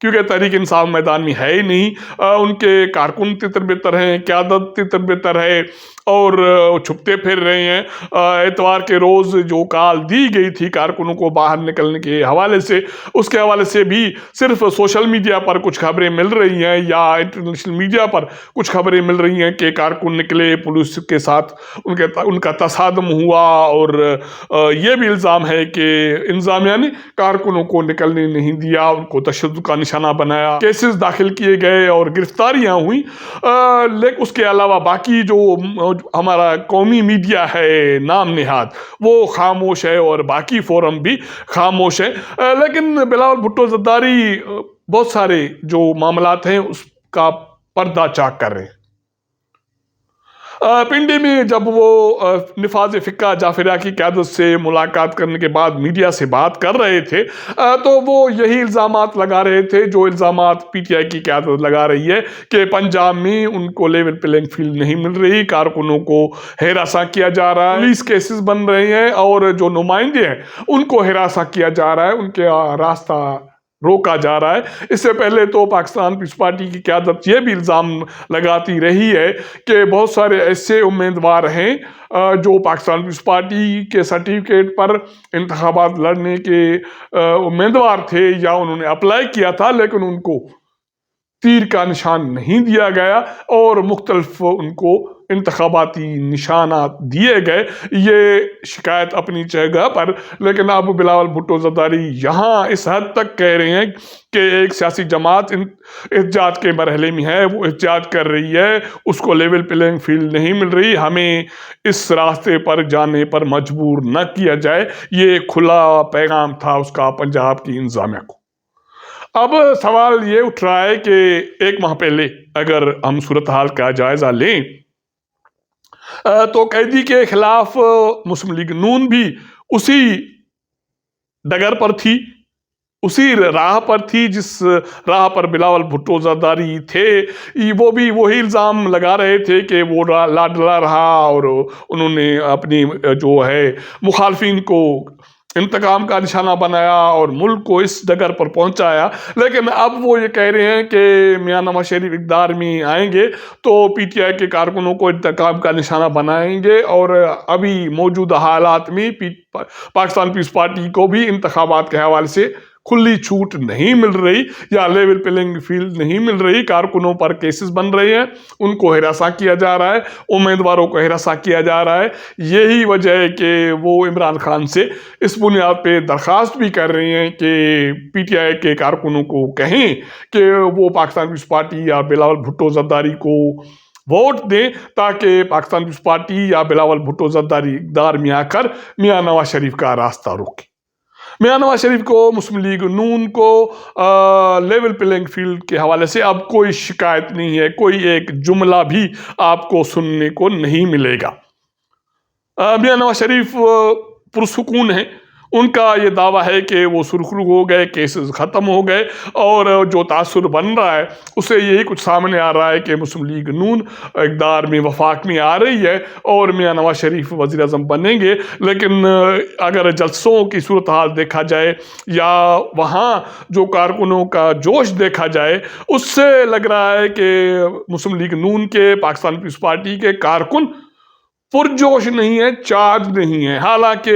کیونکہ تحریک انصاف میدان میں ہے ہی نہیں. ان کے کارکن تتر بتر ہیں, قیادت تتر بتر ہے اور چھپتے پھر رہے ہیں. اتوار کے روز جو کال دی گئی تھی کارکنوں کو باہر نکلنے کے حوالے سے, اس کے حوالے سے بھی صرف سوشل میڈیا پر کچھ خبریں مل رہی ہیں یا انٹرنیشنل میڈیا پر کچھ خبریں مل رہی ہیں کہ کارکن نکلے, پولیس کے ساتھ ان کا تصادم ہوا, اور یہ بھی الزام ہے کہ انتظامیہ نے کارکنوں کو نکلنے نہیں دیا, ان کو تشدد کا نشانہ بنایا, کیسز داخل کیے گئے اور گرفتاریاں ہوئیں. لیکن اس کے علاوہ باقی جو ہمارا قومی میڈیا ہے نام نہاد وہ خاموش ہے اور باقی فورم بھی خاموش ہے. لیکن بلاول بھٹو زرداری بہت سارے جو معاملات ہیں اس کا پردہ چاک کر رہے ہیں. پنڈی میں جب وہ نفاذ فقہ جعفریہ کی قیادت سے ملاقات کرنے کے بعد میڈیا سے بات کر رہے تھے تو وہ یہی الزامات لگا رہے تھے جو الزامات پی ٹی آئی کی قیادت لگا رہی ہے کہ پنجاب میں ان کو لیول پلینگ فیلڈ نہیں مل رہی, کارکنوں کو ہراساں کیا جا رہا ہے, پولیس کیسز بن رہے ہیں اور جو نمائندے ہیں ان کو ہراساں کیا جا رہا ہے, ان کے راستہ روکا جا رہا ہے. اس سے پہلے تو پاکستان پیپلز پارٹی کی قیادت یہ بھی الزام لگاتی رہی ہے کہ بہت سارے ایسے امیدوار ہیں جو پاکستان پیپلز پارٹی کے سرٹیفکیٹ پر انتخابات لڑنے کے امیدوار تھے یا انہوں نے اپلائی کیا تھا لیکن ان کو تیر کا نشان نہیں دیا گیا اور مختلف ان کو انتخاباتی نشانات دیے گئے. یہ شکایت اپنی جگہ پر, لیکن اب بلاول بھٹو زرداری یہاں اس حد تک کہہ رہے ہیں کہ ایک سیاسی جماعت احتجاج کے مرحلے میں ہے, وہ احتجاج کر رہی ہے, اس کو لیول پلینگ فیلڈ نہیں مل رہی, ہمیں اس راستے پر جانے پر مجبور نہ کیا جائے. یہ کھلا پیغام تھا اس کا پنجاب کی انتظامیہ کو. اب سوال یہ اٹھ رہا ہے کہ ایک ماہ پہلے اگر ہم صورتحال کا جائزہ لیں تو قیدی کے خلاف مسلم لیگ نون بھی اسی ڈگر پر تھی, اسی راہ پر تھی جس راہ پر بلاول بھٹو زرداری تھے. وہ بھی وہی الزام لگا رہے تھے کہ وہ لاڈلا رہا اور انہوں نے اپنی جو ہے مخالفین کو انتقام کا نشانہ بنایا اور ملک کو اس ڈگر پر پہنچایا. لیکن اب وہ یہ کہہ رہے ہیں کہ میاں نواز شریف اقتدار میں آئیں گے تو پی ٹی آئی کے کارکنوں کو انتقام کا نشانہ بنائیں گے, اور ابھی موجودہ حالات میں پاکستان پیپلز پارٹی کو بھی انتخابات کے حوالے سے کھلی چھوٹ نہیں مل رہی یا لیول پلینگ فیلڈ نہیں مل رہی. کارکنوں پر کیسز بن رہے ہیں, ان کو ہراساں کیا جا رہا ہے, امیدواروں کو ہراساں کیا جا رہا ہے. یہی وجہ ہے کہ وہ عمران خان سے اس بنیاد پہ درخواست بھی کر رہے ہیں کہ پی ٹی آئی کے کارکنوں کو کہیں کہ وہ پاکستان پیپلز پارٹی یا بلاول بھٹو زرداری کو ووٹ دیں تاکہ پاکستان پیپلز پارٹی یا بلاول بھٹو زرداری اقتدار میں آ کر میاں نواز شریف کا راستہ روکے. میاں نواز شریف کو, مسلم لیگ نون کو لیول پلینگ فیلڈ کے حوالے سے اب کوئی شکایت نہیں ہے, کوئی ایک جملہ بھی آپ کو سننے کو نہیں ملے گا. میاں نواز شریف پرسکون ہیں, ان کا یہ دعویٰ ہے کہ وہ سرخرو ہو گئے, کیسز ختم ہو گئے, اور جو تاثر بن رہا ہے اسے یہی کچھ سامنے آ رہا ہے کہ مسلم لیگ نون اقتدار میں وفاق میں آ رہی ہے اور میاں نواز شریف وزیر اعظم بنیں گے. لیکن اگر جلسوں کی صورتحال دیکھا جائے یا وہاں جو کارکنوں کا جوش دیکھا جائے اس سے لگ رہا ہے کہ مسلم لیگ نون کے, پاکستان پیپلز پارٹی کے کارکن پرجوش نہیں ہے, چارج نہیں ہے. حالانکہ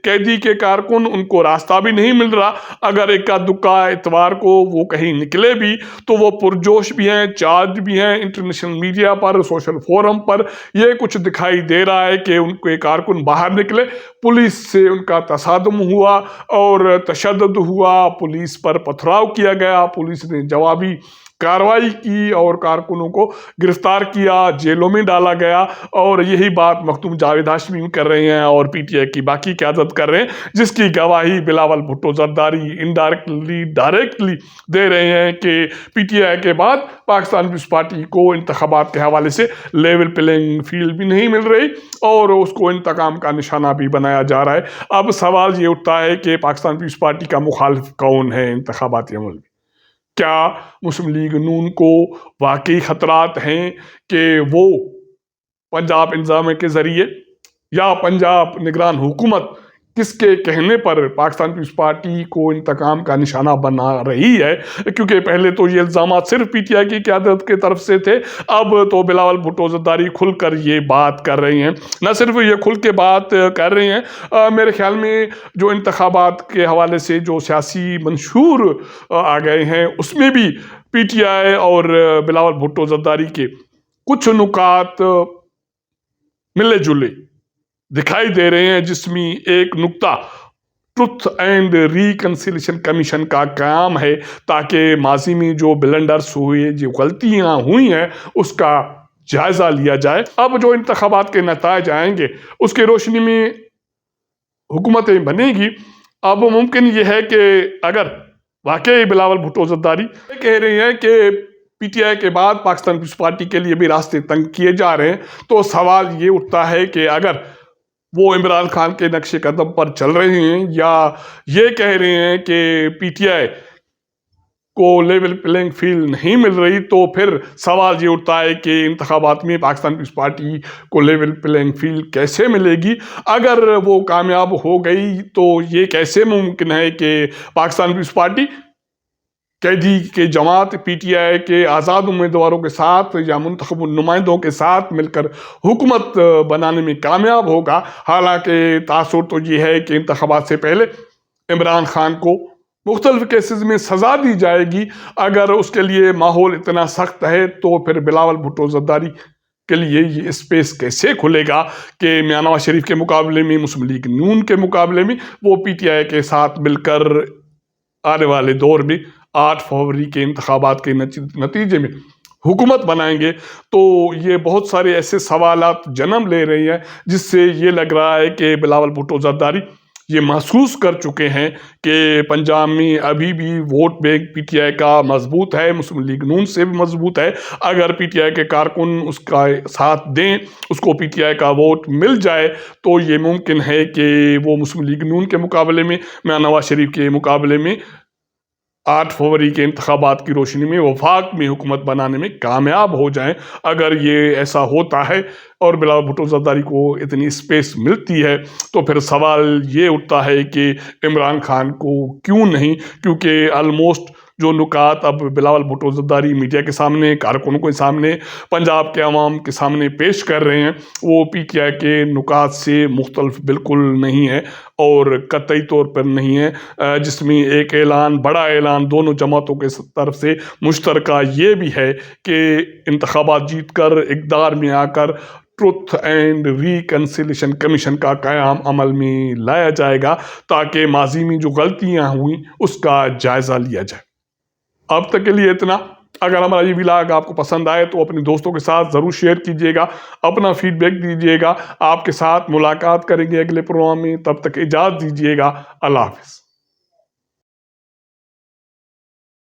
قیدی کے کارکن, ان کو راستہ بھی نہیں مل رہا. اگر اکا دکا اتوار کو وہ کہیں نکلے بھی تو وہ پرجوش بھی ہیں, چارج بھی ہیں. انٹرنیشنل میڈیا پر, سوشل فورم پر یہ کچھ دکھائی دے رہا ہے کہ ان کے کارکن باہر نکلے, پولیس سے ان کا تصادم ہوا اور تشدد ہوا, پولیس پر پتھراؤ کیا گیا, پولیس نے جوابی کارروائی کی اور کارکنوں کو گرفتار کیا, جیلوں میں ڈالا گیا. اور یہی بات مختوم جاوید ہاشمی کر رہے ہیں اور پی ٹی آئی کی باقی قیادت کر رہے ہیں, جس کی گواہی بلاول بھٹو زرداری انڈائریکٹلی ڈائریکٹلی دے رہے ہیں کہ پی ٹی آئی کے بعد پاکستان پیپلز پارٹی کو انتخابات کے حوالے سے لیول پلینگ فیلڈ بھی نہیں مل رہی اور اس کو انتقام کا نشانہ بھی بنایا جا رہا ہے. اب سوال یہ اٹھتا ہے کہ پاکستان پیپلز پارٹی کا مخالف کون ہے انتخاباتی عمل میں؟ کیا مسلم لیگ نون کو واقعی خطرات ہیں کہ وہ پنجاب انتظامیہ کے ذریعے یا پنجاب نگران حکومت کس کے کہنے پر پاکستان پیپلز پارٹی کو انتقام کا نشانہ بنا رہی ہے، کیونکہ پہلے تو یہ الزامات صرف پی ٹی آئی کی قیادت کی طرف سے تھے، اب تو بلاول بھٹو زرداری کھل کر یہ بات کر رہے ہیں، نہ صرف یہ کھل کے بات کر رہے ہیں، میرے خیال میں جو انتخابات کے حوالے سے جو سیاسی منشور آ گئے ہیں اس میں بھی پی ٹی آئی اور بلاول بھٹو زرداری کے کچھ نکات ملے جلے دکھائی دے رہے ہیں، جس میں ایک نقطہ ٹروتھ اینڈ ریکنسیلیشن کمیشن کا قیام ہے، تاکہ ماضی میں جو بلنڈرز ہوئے، جو غلطیاں ہوئی ہیں اس کا جائزہ لیا جائے۔ اب جو انتخابات کے نتائج آئیں گے اس کی روشنی میں حکومتیں بنے گی۔ اب ممکن یہ ہے کہ اگر واقعی بلاول بھٹو زرداری کہہ رہے ہیں کہ پی ٹی آئی کے بعد پاکستان پیپلز پارٹی کے لیے بھی راستے تنگ کیے جا رہے ہیں، تو سوال یہ اٹھتا ہے کہ اگر وہ عمران خان کے نقش قدم پر چل رہے ہیں یا یہ کہہ رہے ہیں کہ پی ٹی آئی کو لیول پلینگ فیلڈ نہیں مل رہی، تو پھر سوال یہ اٹھتا ہے کہ انتخابات میں پاکستان پیپلز پارٹی کو لیول پلینگ فیلڈ کیسے ملے گی؟ اگر وہ کامیاب ہو گئی تو یہ کیسے ممکن ہے کہ پاکستان پیپلز پارٹی قیدی کے جماعت پی ٹی آئی کے آزاد امیدواروں کے ساتھ یا منتخب نمائندوں کے ساتھ مل کر حکومت بنانے میں کامیاب ہوگا؟ حالانکہ تاثر تو یہ ہے کہ انتخابات سے پہلے عمران خان کو مختلف کیسز میں سزا دی جائے گی۔ اگر اس کے لیے ماحول اتنا سخت ہے تو پھر بلاول بھٹو زرداری کے لیے یہ اسپیس کیسے کھلے گا کہ میاں نواز شریف کے مقابلے میں، مسلم لیگ نون کے مقابلے میں وہ پی ٹی آئی کے ساتھ مل کر آنے والے دور میں 8 فروری کے انتخابات کے نتیجے میں حکومت بنائیں گے؟ تو یہ بہت سارے ایسے سوالات جنم لے رہی ہیں، جس سے یہ لگ رہا ہے کہ بلاول بھٹو زرداری یہ محسوس کر چکے ہیں کہ پنجاب میں ابھی بھی vote bank P T I کا مضبوط ہے، مسلم لیگ نون سے بھی مضبوط ہے۔ اگر پی ٹی آئی کے کارکن اس کا ساتھ دیں، اس کو پی ٹی آئی کا ووٹ مل جائے، تو یہ ممکن ہے کہ وہ مسلم لیگ نون کے مقابلے میں، میاں نواز شریف کے مقابلے میں 8 فروری کے انتخابات کی روشنی میں وفاق میں حکومت بنانے میں کامیاب ہو جائیں۔ اگر یہ ایسا ہوتا ہے اور بلاول بھٹو زرداری کو اتنی اسپیس ملتی ہے، تو پھر سوال یہ اٹھتا ہے کہ عمران خان کو کیوں نہیں، کیونکہ آلموسٹ جو نکات اب بلاول بھٹو زرداری میڈیا کے سامنے، کارکنوں کے سامنے، پنجاب کے عوام کے سامنے پیش کر رہے ہیں، وہ پی ٹی آئی کے نکات سے مختلف بالکل نہیں ہے اور قطعی طور پر نہیں ہے، جس میں ایک اعلان، بڑا اعلان دونوں جماعتوں کے طرف سے مشترکہ یہ بھی ہے کہ انتخابات جیت کر اقتدار میں آ کر ٹروتھ اینڈ ریکنسیلیشن کمیشن کا قیام عمل میں لایا جائے گا، تاکہ ماضی میں جو غلطیاں ہوئیں اس کا جائزہ لیا جائے۔ اب تک کے لیے اتنا۔ اگر ہمارا یہ ولاگ آپ کو پسند آئے تو اپنے دوستوں کے ساتھ ضرور شیئر کیجیے گا، اپنا فیڈ بیک دیجیے گا۔ آپ کے ساتھ ملاقات کریں گے اگلے پروگرام میں، تب تک اجازت دیجیے گا۔ اللہ حافظ۔